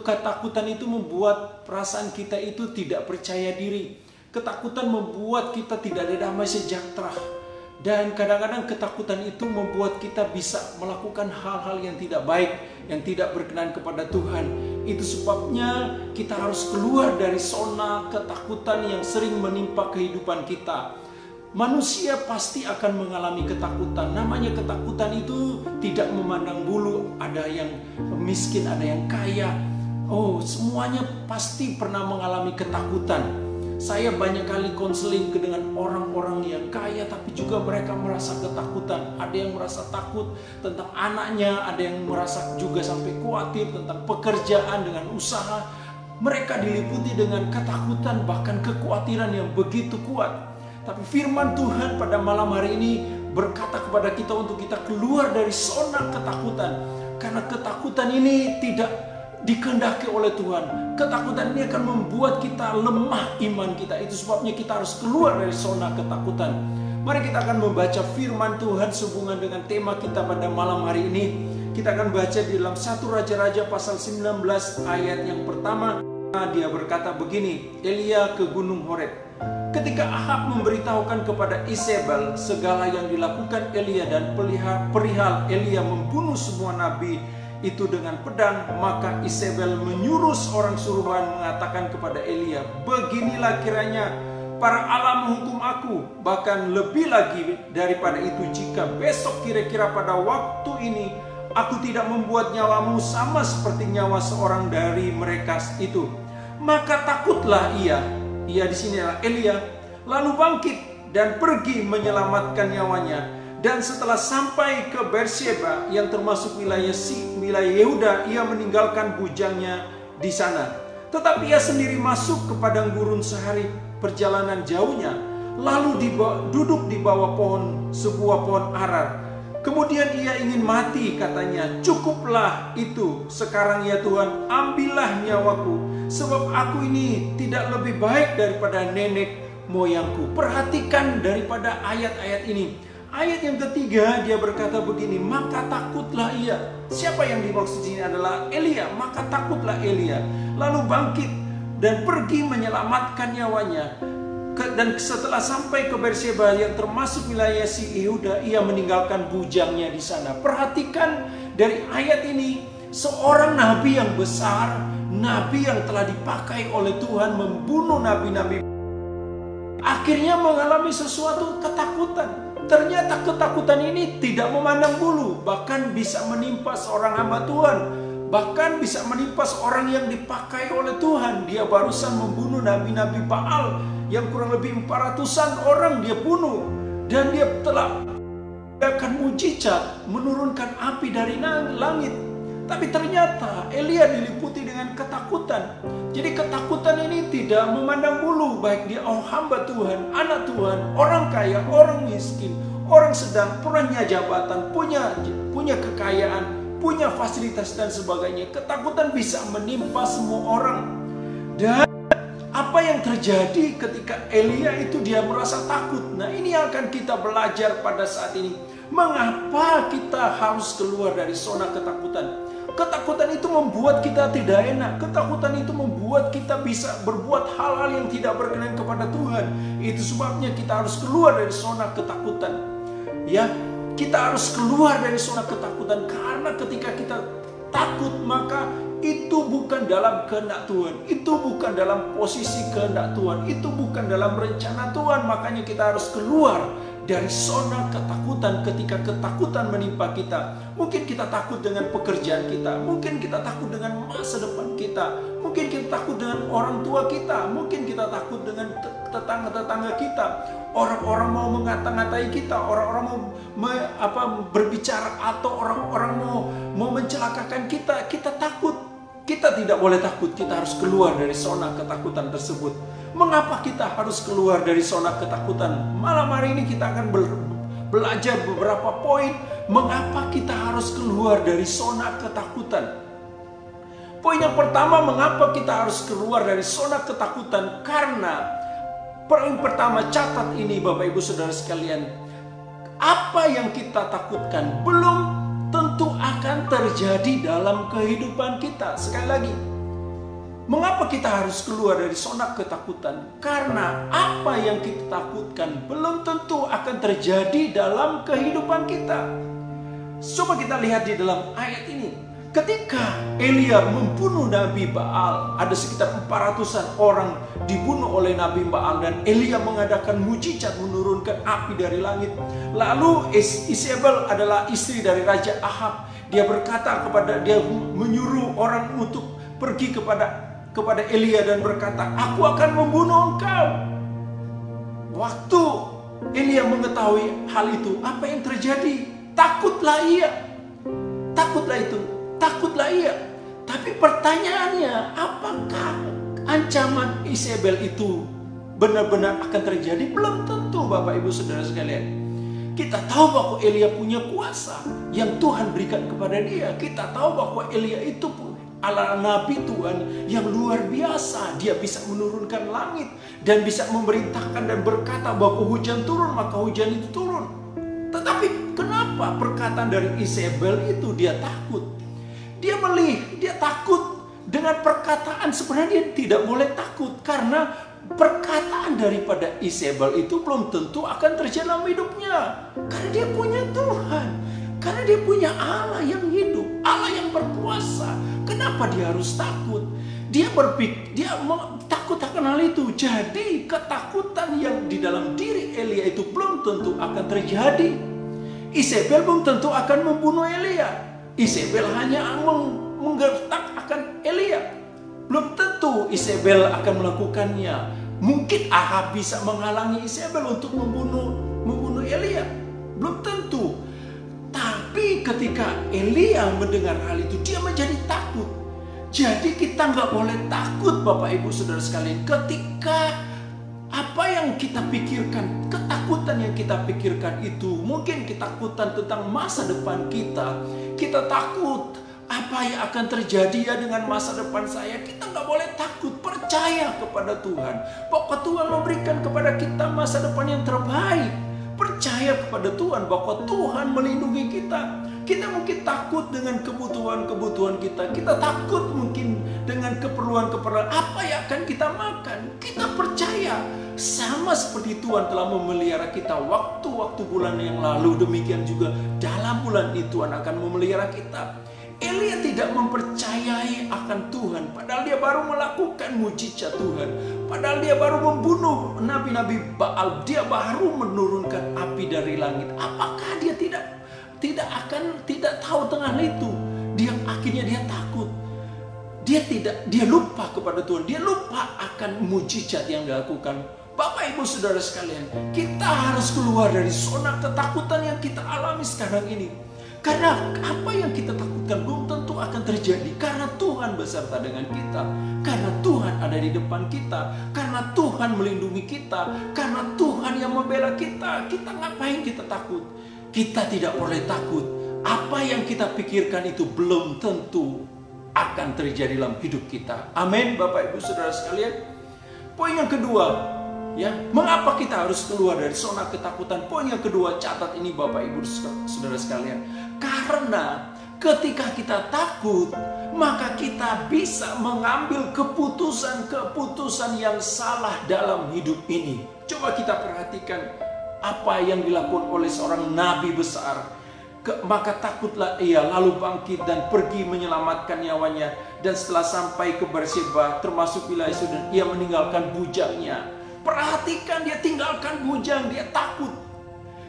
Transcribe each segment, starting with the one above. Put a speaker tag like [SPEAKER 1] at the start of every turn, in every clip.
[SPEAKER 1] Ketakutan itu membuat perasaan kita itu tidak percaya diri. Ketakutan membuat kita tidak ada damai sejahtera. Dan kadang-kadang ketakutan itu membuat kita bisa melakukan hal-hal yang tidak baik, yang tidak berkenan kepada Tuhan. Itu sebabnya kita harus keluar dari zona ketakutan yang sering menimpa kehidupan kita. Manusia pasti akan mengalami ketakutan. Namanya ketakutan itu tidak memandang bulu. Ada yang miskin, ada yang kaya. Oh, semuanya pasti pernah mengalami ketakutan. Saya banyak kali konseling dengan orang-orang yang kaya, tapi juga mereka merasa ketakutan. Ada yang merasa takut tentang anaknya, ada yang merasa juga sampai khawatir tentang pekerjaan dengan usaha. Mereka diliputi dengan ketakutan, bahkan kekhawatiran yang begitu kuat. Tapi firman Tuhan pada malam hari ini berkata kepada kita untuk kita keluar dari zona ketakutan. Karena ketakutan ini tidak dikehendaki oleh Tuhan. Ketakutan ini akan membuat kita lemah iman kita. Itu sebabnya kita harus keluar dari zona ketakutan. Mari kita akan membaca firman Tuhan sehubungan dengan tema kita pada malam hari ini. Kita akan baca di dalam 1 Raja-Raja pasal 19 ayat yang pertama. Dia berkata begini, Elia ke Gunung Horeb. Ketika Ahab memberitahukan kepada Isabel segala yang dilakukan Elia dan perihal Elia membunuh semua nabi itu dengan pedang, maka Isabel menyuruh seorang suruhan mengatakan kepada Elia, beginilah kiranya para Allah menghukum aku, bahkan lebih lagi daripada itu jika besok kira-kira pada waktu ini aku tidak membuat nyawamu sama seperti nyawa seorang dari mereka itu. Maka takutlah ia di sini adalah Elia, lalu bangkit dan pergi menyelamatkan nyawanya. Dan setelah sampai ke Beersheba yang termasuk wilayah Yehuda, ia meninggalkan bujangnya di sana. Tetapi ia sendiri masuk ke padang gurun sehari perjalanan jauhnya, lalu duduk di bawah sebuah pohon arar. Kemudian ia ingin mati, katanya, cukuplah itu sekarang ya Tuhan, ambillah nyawaku, sebab aku ini tidak lebih baik daripada nenek moyangku. Perhatikan daripada ayat-ayat ini. Ayat yang ketiga dia berkata begini, maka takutlah ia. Siapa yang dimaksud ini adalah Elia. Maka takutlah Elia, lalu bangkit dan pergi menyelamatkan nyawanya. Dan setelah sampai ke Beersheba yang termasuk wilayah Yehuda, ia meninggalkan bujangnya di sana. Perhatikan dari ayat ini, seorang nabi yang besar, nabi yang telah dipakai oleh Tuhan membunuh nabi-nabi, akhirnya mengalami sesuatu ketakutan. Ternyata ketakutan ini tidak memandang bulu, bahkan bisa menimpa seorang hamba Tuhan, bahkan bisa menimpa seorang yang dipakai oleh Tuhan. Dia barusan membunuh nabi-nabi Baal yang kurang lebih 400-an orang dia bunuh, dan dia telah akan mujizat menurunkan api dari langit. Tapi ternyata Elia diliputi dengan ketakutan. Jadi ketakutan ini tidak memandang bulu, baik dia hamba Tuhan, anak Tuhan, orang kaya, orang miskin, orang sedang, punya jabatan, punya kekayaan, punya fasilitas dan sebagainya. Ketakutan bisa menimpa semua orang. Dan apa yang terjadi ketika Elia itu dia merasa takut? Nah, ini yang akan kita belajar pada saat ini. Mengapa kita harus keluar dari zona ketakutan? Ketakutan itu membuat kita tidak enak. Ketakutan itu membuat kita bisa berbuat hal-hal yang tidak berkenan kepada Tuhan. Itu sebabnya kita harus keluar dari zona ketakutan. Ya, kita harus keluar dari zona ketakutan, karena ketika kita takut, maka itu bukan dalam kehendak Tuhan. Itu bukan dalam posisi kehendak Tuhan. Itu bukan dalam rencana Tuhan. Makanya kita harus keluar dari zona ketakutan. Ketika ketakutan menimpa kita, mungkin kita takut dengan pekerjaan kita, mungkin kita takut dengan masa depan kita, mungkin kita takut dengan orang tua kita, mungkin kita takut dengan tetangga-tetangga kita, orang-orang mau mengata-ngatai kita, orang-orang mau berbicara, atau orang-orang mau mencelakakan kita. Kita takut. Kita tidak boleh takut. Kita harus keluar dari zona ketakutan tersebut. Mengapa kita harus keluar dari zona ketakutan? Malam hari ini kita akan belajar beberapa poin mengapa kita harus keluar dari zona ketakutan. Poin yang pertama, mengapa kita harus keluar dari zona ketakutan? Karena Yang pertama, catat ini Bapak Ibu Saudara sekalian. Apa yang kita takutkan belum tentu akan terjadi dalam kehidupan kita. Sekali lagi, mengapa kita harus keluar dari zona ketakutan? Karena apa yang kita takutkan belum tentu akan terjadi dalam kehidupan kita. Coba kita lihat di dalam ayat ini. Ketika Elia membunuh Nabi Baal, ada sekitar 400-an orang dibunuh oleh Nabi Baal, dan Elia mengadakan mujizat menurunkan api dari langit. Lalu Isabel adalah istri dari Raja Ahab. Dia menyuruh orang untuk pergi kepada Elia dan berkata, "Aku akan membunuh engkau." Waktu Elia mengetahui hal itu, apa yang terjadi? Takutlah ia. Tapi pertanyaannya, apakah ancaman Isabel itu benar-benar akan terjadi? Belum tentu Bapak Ibu Saudara sekalian. Kita tahu bahwa Elia punya kuasa yang Tuhan berikan kepada dia. Kita tahu bahwa Elia itu adalah nabi Tuhan yang luar biasa. Dia bisa menurunkan langit dan bisa memerintahkan dan berkata bahwa hujan turun, maka hujan itu turun. Tetapi kenapa perkataan dari Isabel itu dia takut? Dia takut dengan perkataan. Sebenarnya dia tidak boleh takut, karena perkataan daripada Isabel itu belum tentu akan terjadi dalam hidupnya. Karena dia punya Tuhan, karena dia punya Allah yang hidup, Allah yang berkuasa. Kenapa dia harus takut? Dia takut akan hal itu. Jadi ketakutan yang di dalam diri Elia itu belum tentu akan terjadi. Isabel belum tentu akan membunuh Elia. Isabel hanya menggertak akan Elia. Belum tentu Isabel akan melakukannya. Mungkin Ahab bisa menghalangi Isabel untuk membunuh Elia. Belum tentu. Tapi ketika Elia mendengar hal itu, dia menjadi takut. Jadi kita nggak boleh takut Bapak Ibu Saudara sekalian. Ketika apa yang kita pikirkan, ketakutan yang kita pikirkan itu mungkin ketakutan tentang masa depan kita. Kita takut apa yang akan terjadi ya dengan masa depan saya. Kita nggak boleh takut, percaya kepada Tuhan. Bahwa Tuhan memberikan kepada kita masa depan yang terbaik. Percaya kepada Tuhan bahwa Tuhan melindungi kita. Kita mungkin takut dengan kebutuhan kita. Kita takut mungkin dengan keperluan apa yang akan kita makan. Kita percaya sama seperti Tuhan telah memelihara kita waktu-waktu bulan yang lalu. Demikian juga dalam bulan ini Tuhan akan memelihara kita. Elia tidak mempercayai akan Tuhan, padahal dia baru melakukan mujizat Tuhan. Padahal dia baru membunuh nabi-nabi Baal. Dia baru menurunkan api dari langit. Apakah dia tidak tahu tentang itu? Akhirnya dia takut. Dia lupa kepada Tuhan. Dia lupa akan mujizat yang dilakukan. Bapak Ibu Saudara sekalian, kita harus keluar dari zona ketakutan yang kita alami sekarang ini. Karena apa yang kita takutkan belum tentu akan terjadi. Karena Tuhan beserta dengan kita. Karena Tuhan ada di depan kita. Karena Tuhan melindungi kita. Karena Tuhan yang membela kita. Kita ngapain kita takut? Kita tidak boleh takut. Apa yang kita pikirkan itu belum tentu akan terjadi dalam hidup kita. Amin Bapak Ibu Saudara sekalian. Poin yang kedua, ya, mengapa kita harus keluar dari zona ketakutan? Poin yang kedua, catat ini Bapak Ibu Saudara sekalian. Karena ketika kita takut, maka kita bisa mengambil keputusan-keputusan yang salah dalam hidup ini. Coba kita perhatikan apa yang dilakukan oleh seorang nabi besar. Maka takutlah ia, lalu bangkit dan pergi menyelamatkan nyawanya. Dan setelah sampai ke Berseba, termasuk wilayah Sidon, ia meninggalkan bujangnya. Perhatikan, dia tinggalkan bujang, dia takut.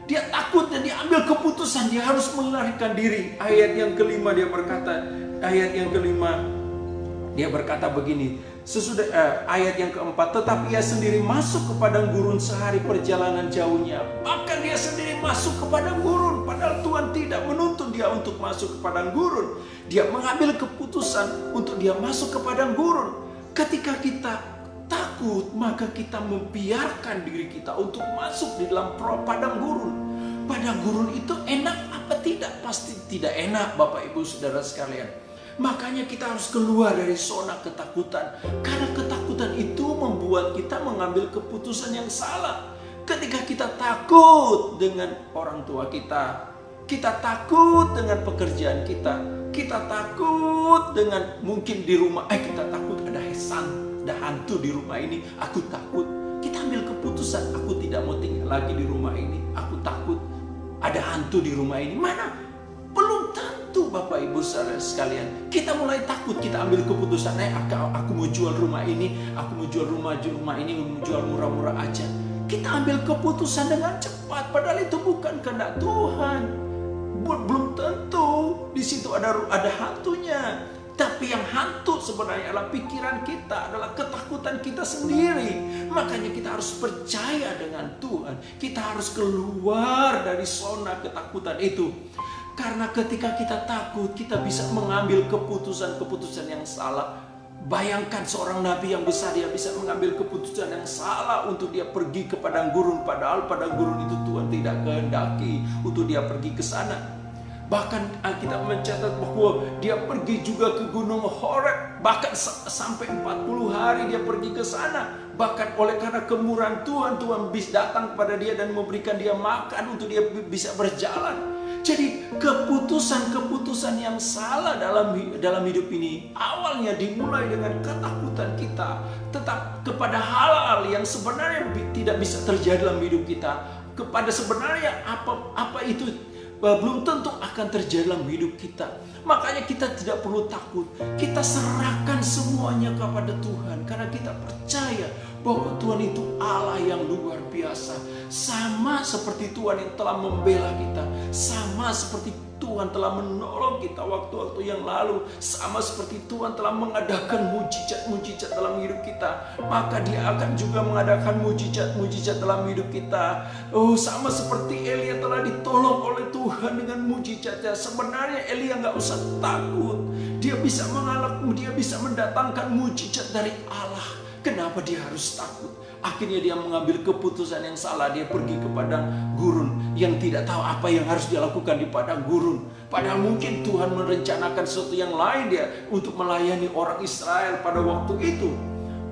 [SPEAKER 1] Dia takut dan dia ambil keputusan, dia harus melarikan diri. Ayat yang kelima dia berkata begini. Ayat yang keempat, tetapi ia sendiri masuk ke padang gurun sehari perjalanan jauhnya. Bahkan dia sendiri masuk ke padang gurun, padahal Tuhan tidak menuntun dia untuk masuk ke padang gurun. Dia mengambil keputusan untuk dia masuk ke padang gurun. Ketika kita takut, maka kita membiarkan diri kita untuk masuk di dalam padang gurun. Padang gurun itu enak apa tidak? Pasti tidak enak Bapak Ibu Saudara sekalian. Makanya kita harus keluar dari zona ketakutan. Karena ketakutan itu membuat membuat kita mengambil keputusan yang salah. Ketika kita takut dengan orang tua kita takut dengan pekerjaan kita takut dengan mungkin di rumah, kita takut ada hantu di rumah ini, aku takut. Kita ambil keputusan, aku tidak mau tinggal lagi di rumah ini, aku takut ada hantu di rumah ini. Mana? Belum tentu Bapak Ibu saudara sekalian. Kita mulai takut, kita ambil keputusan, aku mau jual rumah ini, aku mau jual rumah ini, mau jual murah-murah aja. Kita ambil keputusan dengan cepat, padahal itu bukan kehendak Tuhan. Belum tentu di situ ada hantunya. Tapi yang hantu sebenarnya adalah pikiran kita, adalah ketakutan kita sendiri. Makanya kita harus percaya dengan Tuhan. Kita harus keluar dari zona ketakutan itu. Karena ketika kita takut, kita bisa mengambil keputusan-keputusan yang salah. Bayangkan seorang nabi yang besar, dia bisa mengambil keputusan yang salah untuk dia pergi ke padang gurun. Padahal padang gurun itu Tuhan tidak kehendaki untuk dia pergi ke sana. Bahkan Alkitab mencatat bahwa dia pergi juga ke gunung Horeb. Bahkan sampai 40 hari dia pergi ke sana. Bahkan oleh karena kemurahan Tuhan bisa datang kepada dia dan memberikan dia makan untuk dia bisa berjalan. Jadi keputusan-keputusan yang salah dalam hidup ini awalnya dimulai dengan ketakutan kita tetap kepada hal-hal yang sebenarnya tidak bisa terjadi dalam hidup kita. Kepada sebenarnya apa itu belum tentu akan terjadi dalam hidup kita. Makanya kita tidak perlu takut. Kita serahkan semuanya kepada Tuhan. Karena kita percaya bahwa Tuhan itu Allah yang luar biasa. Sama seperti Tuhan yang telah membela kita. Sama seperti Tuhan telah menolong kita waktu-waktu yang lalu. Sama seperti Tuhan telah mengadakan mujizat-mujizat dalam hidup kita. Maka Dia akan juga mengadakan mujizat-mujizat dalam hidup kita. Sama seperti Elia telah ditolong oleh Tuhan dengan mujizatnya. Sebenarnya Elia nggak usah takut. Dia bisa mendatangkan mujizat dari Allah. Kenapa dia harus takut? Akhirnya dia mengambil keputusan yang salah. Dia pergi ke padang gurun yang tidak tahu apa yang harus dia lakukan di padang gurun. Padahal mungkin Tuhan merencanakan sesuatu yang lain dia untuk melayani orang Israel pada waktu itu.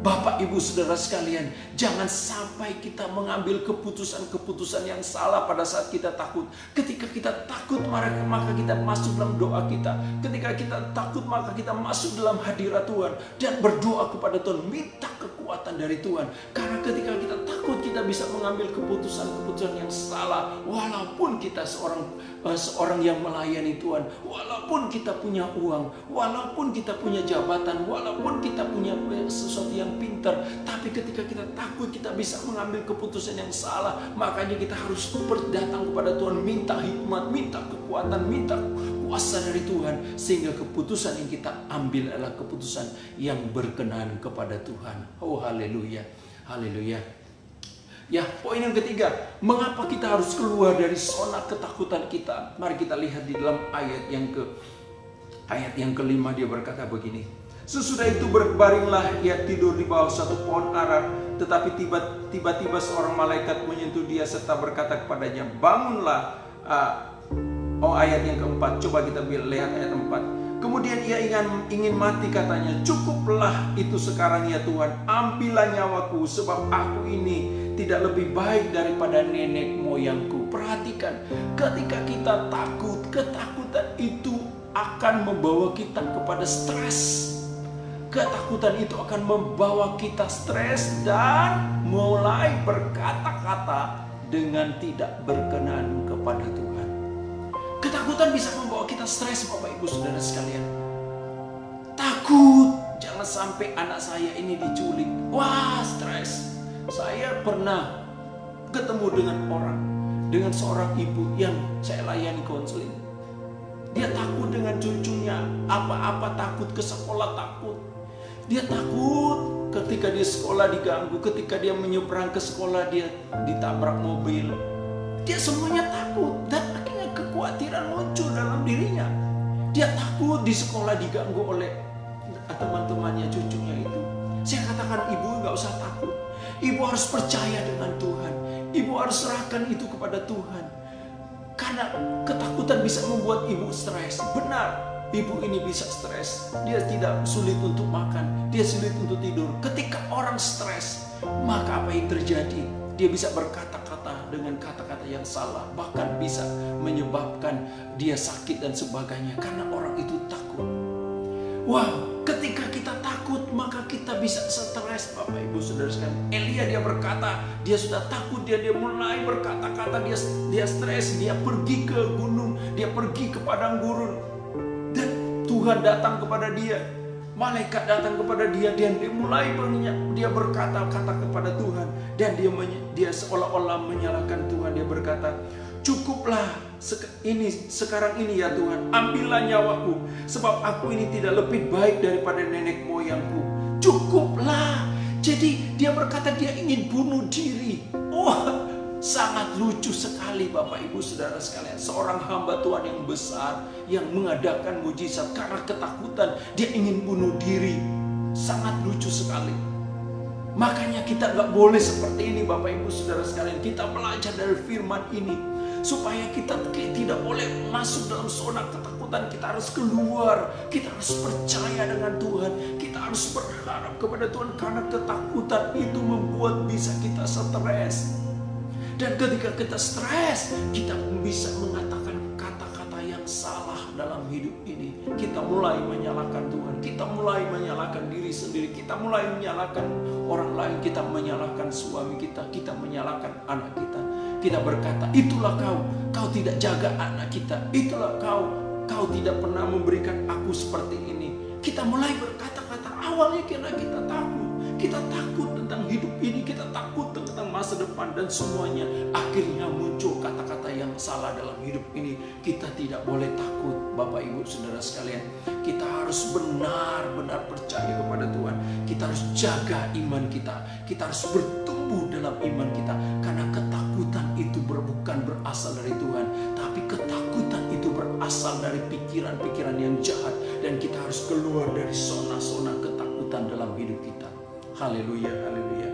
[SPEAKER 1] Bapak, Ibu, Saudara sekalian, jangan sampai kita mengambil keputusan-keputusan yang salah pada saat kita takut. Ketika kita takut, maka kita masuk dalam doa kita. Ketika kita takut, maka kita masuk dalam hadirat Tuhan dan berdoa kepada Tuhan, minta kekuatan dari Tuhan. Karena ketika kita takut, kita bisa mengambil keputusan-keputusan yang salah. Walaupun kita seorang yang melayani Tuhan, walaupun kita punya uang, walaupun kita punya jabatan, walaupun kita punya sesuatu yang pintar, tapi ketika kita takut, kita bisa mengambil keputusan yang salah. Makanya kita harus datang kepada Tuhan, minta hikmat, minta kekuatan, minta kuasa dari Tuhan, sehingga keputusan yang kita ambil adalah keputusan yang berkenan kepada Tuhan. Oh, haleluya, haleluya. Ya, poin yang ketiga, mengapa kita harus keluar dari zona ketakutan kita? Mari kita lihat di dalam ayat yang kelima, dia berkata begini. Sesudah itu berbaringlah ia tidur di bawah satu pohon ara, tetapi tiba-tiba seorang malaikat menyentuh dia serta berkata kepadanya, bangunlah. Ayat yang keempat, coba kita lihat ayat 4. Kemudian ia ingin mati, katanya, cukuplah itu sekarang ya Tuhan, ambillah nyawaku, sebab aku ini tidak lebih baik daripada nenek moyangku. Perhatikan, ketika kita takut, ketakutan itu akan membawa kita kepada stres. Ketakutan itu akan membawa kita stres dan mulai berkata-kata dengan tidak berkenan kepada Tuhan. Ketakutan bisa membawa kita stres, Bapak Ibu Saudara sekalian. Takut jangan sampai anak saya ini diculik. Wah, stres. Saya pernah ketemu dengan seorang ibu yang saya layani konseling. Dia takut dengan cucunya, apa-apa takut, ke sekolah takut. Dia takut ketika dia sekolah diganggu, ketika dia menyeberang ke sekolah dia ditabrak mobil. Dia semuanya takut dan akhirnya kekhawatiran muncul dalam dirinya. Dia takut di sekolah diganggu oleh teman-temannya, cucunya itu. Saya katakan, ibu nggak usah takut. Ibu harus percaya dengan Tuhan. Ibu harus serahkan itu kepada Tuhan. Karena ketakutan bisa membuat ibu stres. Benar, ibu ini bisa stres. Dia tidak sulit untuk makan, dia sulit untuk tidur. Ketika orang stres, maka apa yang terjadi? Dia bisa berkata-kata dengan kata-kata yang salah, bahkan bisa menyebabkan dia sakit dan sebagainya karena orang itu takut. Wow, ketika kita takut maka kita bisa stres, Bapak Ibu Saudara sekalian. Elia dia berkata, dia sudah takut, dia mulai berkata-kata, dia stres, dia pergi ke gunung, dia pergi ke padang gurun. Dan Tuhan datang kepada dia, malaikat datang kepada dia, dan dia mulai dia berkata-kata kepada Tuhan, dan dia seolah-olah menyalahkan Tuhan. Dia berkata, cukuplah sekarang ini ya Tuhan, ambillah nyawaku, sebab aku ini tidak lebih baik daripada nenek moyangku. Cukuplah. Jadi dia berkata dia ingin bunuh diri. Wah, sangat lucu sekali Bapak Ibu Saudara sekalian. Seorang hamba Tuhan yang besar, yang mengadakan mujizat, karena ketakutan dia ingin bunuh diri. Sangat lucu sekali. Makanya kita nggak boleh seperti ini Bapak Ibu Saudara sekalian. Kita belajar dari firman ini, supaya kita tidak boleh masuk dalam zona ketakutan. Kita harus keluar, kita harus percaya dengan Tuhan, kita harus berharap kepada Tuhan, karena ketakutan itu membuat bisa kita stres. Dan ketika kita stres, kita bisa mengatakan kata-kata yang salah dalam hidup ini. Kita mulai menyalahkan Tuhan, kita mulai menyalahkan diri sendiri, kita mulai menyalahkan orang lain, kita menyalahkan suami kita menyalahkan anak kita. Kita berkata, itulah kau tidak jaga anak kita, itulah kau tidak pernah memberikan aku seperti ini. Kita mulai berkata-kata, awalnya karena kita takut tentang hidup ini, kita takut tentang masa depan dan semuanya. Akhirnya muncul kata-kata yang salah dalam hidup ini. Kita tidak boleh takut Bapak Ibu Saudara sekalian. Kita harus benar-benar percaya kepada Tuhan. Kita harus jaga iman kita, kita harus bertumbuh dalam iman kita, karena ketakutan itu bukan berasal dari Tuhan, tapi ketakutan itu berasal dari pikiran-pikiran yang jahat. Dan kita harus keluar dari zona-zona ketakutan dalam hidup kita. Haleluya, haleluya.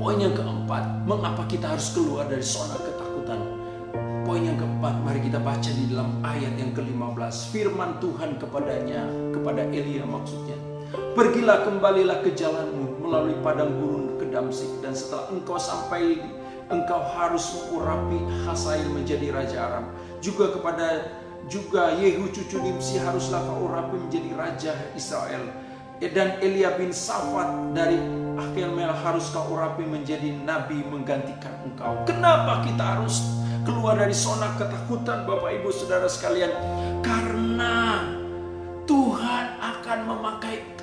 [SPEAKER 1] Poin yang keempat, mengapa kita harus keluar dari zona ketakutan? Poin yang keempat, mari kita baca di dalam ayat yang ke-15. Firman Tuhan kepada Elia maksudnya. Pergilah, kembalilah ke jalanmu melalui padang gurun ke Damsyik, dan setelah engkau sampai, engkau harus mengurapi Hazael menjadi raja Aram. Juga Yehu cucu Nimsi haruslah kau urapi menjadi raja Israel. Dan Elia bin Safat dari Akhel-Mel harus kau urapi menjadi nabi menggantikan engkau. Kenapa kita harus keluar dari zona ketakutan Bapak Ibu Saudara sekalian? Karena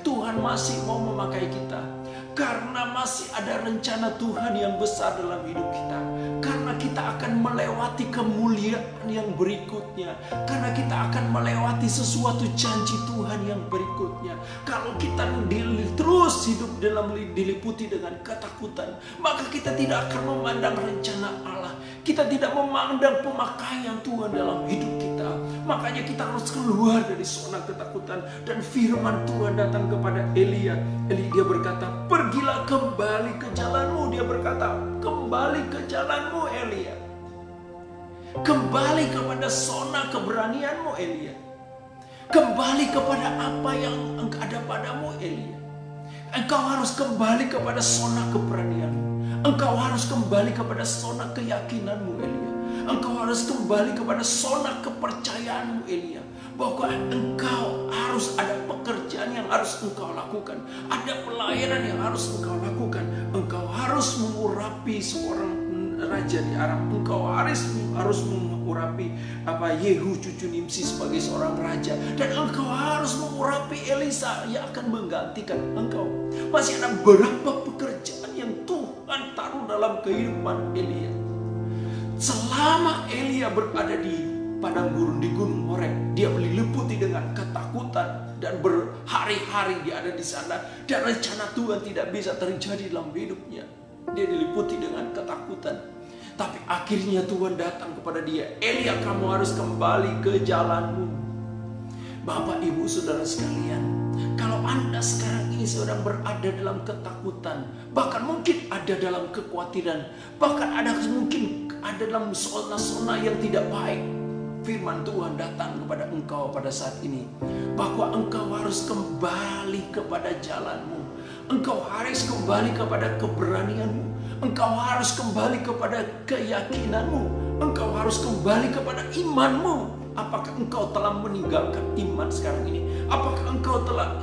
[SPEAKER 1] Tuhan masih mau memakai kita. Karena masih ada rencana Tuhan yang besar dalam hidup kita. Karena kita akan melewati kemuliaan yang berikutnya. Karena kita akan melewati sesuatu janji Tuhan yang berikutnya. Kalau kita terus hidup diliputi dengan ketakutan, maka kita tidak akan memandang rencana Allah. Kita tidak memandang pemakaian Tuhan dalam hidup kita. Makanya kita harus keluar dari zona ketakutan. Dan firman Tuhan datang kepada Elia. Dia berkata, pergilah, kembali ke jalanmu. Dia berkata, kembali ke jalanmu Elia. Kembali kepada zona keberanianmu Elia. Kembali kepada apa yang ada padamu Elia. Engkau harus kembali kepada zona keberanianmu. Engkau harus kembali kepada zona keyakinanmu Elia. Engkau harus kembali kepada zona kepercayaanmu Elia. Bahwa engkau harus ada pekerjaan yang harus engkau lakukan. Ada pelayanan yang harus engkau lakukan. Engkau harus mengurapi seorang raja di Aram. Engkau harus mengurapi Yehu cucu Nimsi sebagai seorang raja. Dan engkau harus mengurapi Elisa yang akan menggantikan engkau. Masih ada berapa pekerjaan yang Tuhan taruh dalam kehidupan Elia. Selama Elia berada di padang gurun, di Gunung Horeb, dia diliputi dengan ketakutan dan berhari-hari dia ada di sana, dan rencana Tuhan tidak bisa terjadi dalam hidupnya. Dia diliputi dengan ketakutan. Tapi akhirnya Tuhan datang kepada dia, Elia, kamu harus kembali ke jalanmu. Bapak Ibu Saudara sekalian, kalau Anda sekarang ini sedang berada dalam ketakutan, bahkan mungkin ada dalam kekhawatiran, bahkan mungkin ada dalam zona-zona yang tidak baik, firman Tuhan datang kepada engkau pada saat ini, bahwa engkau harus kembali kepada jalanmu. Engkau harus kembali kepada keberanianmu. Engkau harus kembali kepada keyakinanmu. Engkau harus kembali kepada imanmu. Apakah engkau telah meninggalkan iman sekarang ini? Apakah engkau telah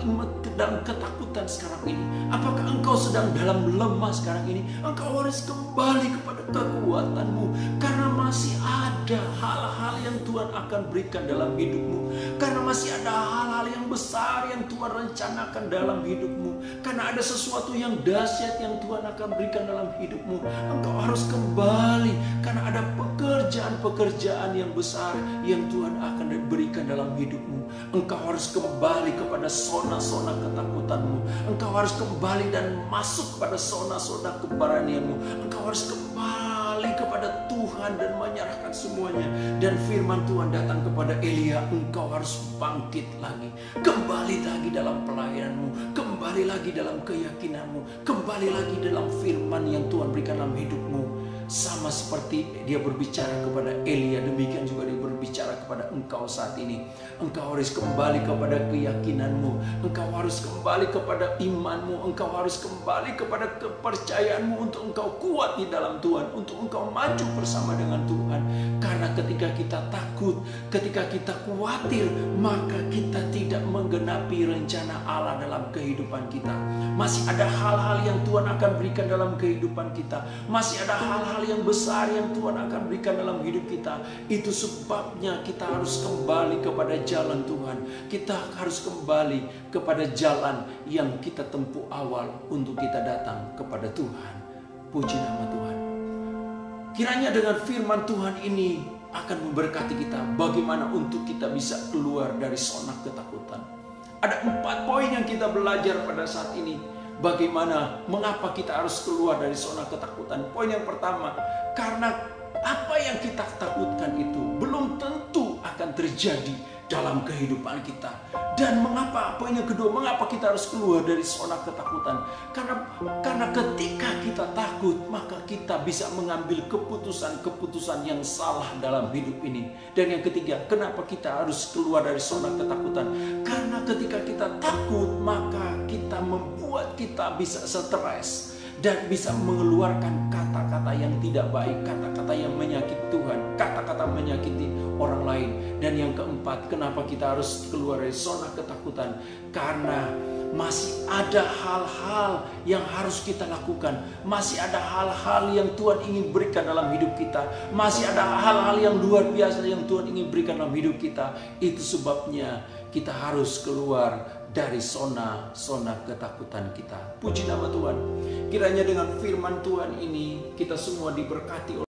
[SPEAKER 1] dalam ketakutan sekarang ini? Apakah engkau sedang dalam lemah sekarang ini? Engkau harus kembali kepada kekuatanmu, karena masih ada hal-hal yang Tuhan akan berikan dalam hidupmu. Karena masih ada hal-hal yang besar yang Tuhan rencanakan dalam hidupmu. Karena ada sesuatu yang dahsyat yang Tuhan akan berikan dalam hidupmu. Engkau harus kembali, karena ada pekerjaan-pekerjaan yang besar yang Tuhan akan berikan dalam hidupmu. Engkau harus kembali kepada zona-zona ketakutanmu. Engkau harus kembali dan masuk kepada zona-zona keberanianmu. Engkau harus kembali kepada Tuhan dan menyerahkan semuanya. Dan firman Tuhan datang kepada Elia, engkau harus bangkit lagi, kembali lagi dalam pelayananmu, kembali lagi dalam keyakinanmu, kembali lagi dalam firman yang Tuhan berikan dalam hidupmu. Sama seperti dia berbicara kepada Elia, demikian juga dia berbicara kepada engkau saat ini. Engkau harus kembali kepada keyakinanmu. Engkau harus kembali kepada imanmu. Engkau harus kembali kepada kepercayaanmu untuk engkau kuat di dalam Tuhan, untuk engkau maju bersama dengan Tuhan. Karena ketika kita takut, ketika kita khawatir, maka kita tidak menggenapi rencana Allah dalam kehidupan kita. Masih ada hal-hal yang Tuhan akan berikan dalam kehidupan kita. Masih ada hal-hal yang besar yang Tuhan akan berikan dalam hidup kita. Itu sebabnya kita harus kembali kepada jalan Tuhan. Kita harus kembali kepada jalan yang kita tempuh awal untuk kita datang kepada Tuhan. Puji nama Tuhan. Kiranya dengan firman Tuhan ini akan memberkati kita bagaimana untuk kita bisa keluar dari zona ketakutan. Ada 4 poin yang kita belajar pada saat ini. Bagaimana, mengapa kita harus keluar dari zona ketakutan? Poin yang pertama, karena apa yang kita takutkan itu belum tentu akan terjadi dalam kehidupan kita. Dan mengapa, poin yang kedua, mengapa kita harus keluar dari zona ketakutan? Karena ketika kita takut, maka kita bisa mengambil keputusan-keputusan yang salah dalam hidup ini. Dan yang ketiga, kenapa kita harus keluar dari zona ketakutan? Karena ketika kita takut, maka kita membuat kita bisa stres dan bisa mengeluarkan kata-kata yang tidak baik, kata-kata yang menyakiti Tuhan, kata-kata menyakiti orang lain. Dan yang keempat, kenapa kita harus keluar dari zona ketakutan? Karena masih ada hal-hal yang harus kita lakukan. Masih ada hal-hal yang Tuhan ingin berikan dalam hidup kita. Masih ada hal-hal yang luar biasa yang Tuhan ingin berikan dalam hidup kita. Itu sebabnya kita harus keluar dari zona ketakutan kita. Puji nama Tuhan. Kiranya dengan firman Tuhan ini kita semua diberkati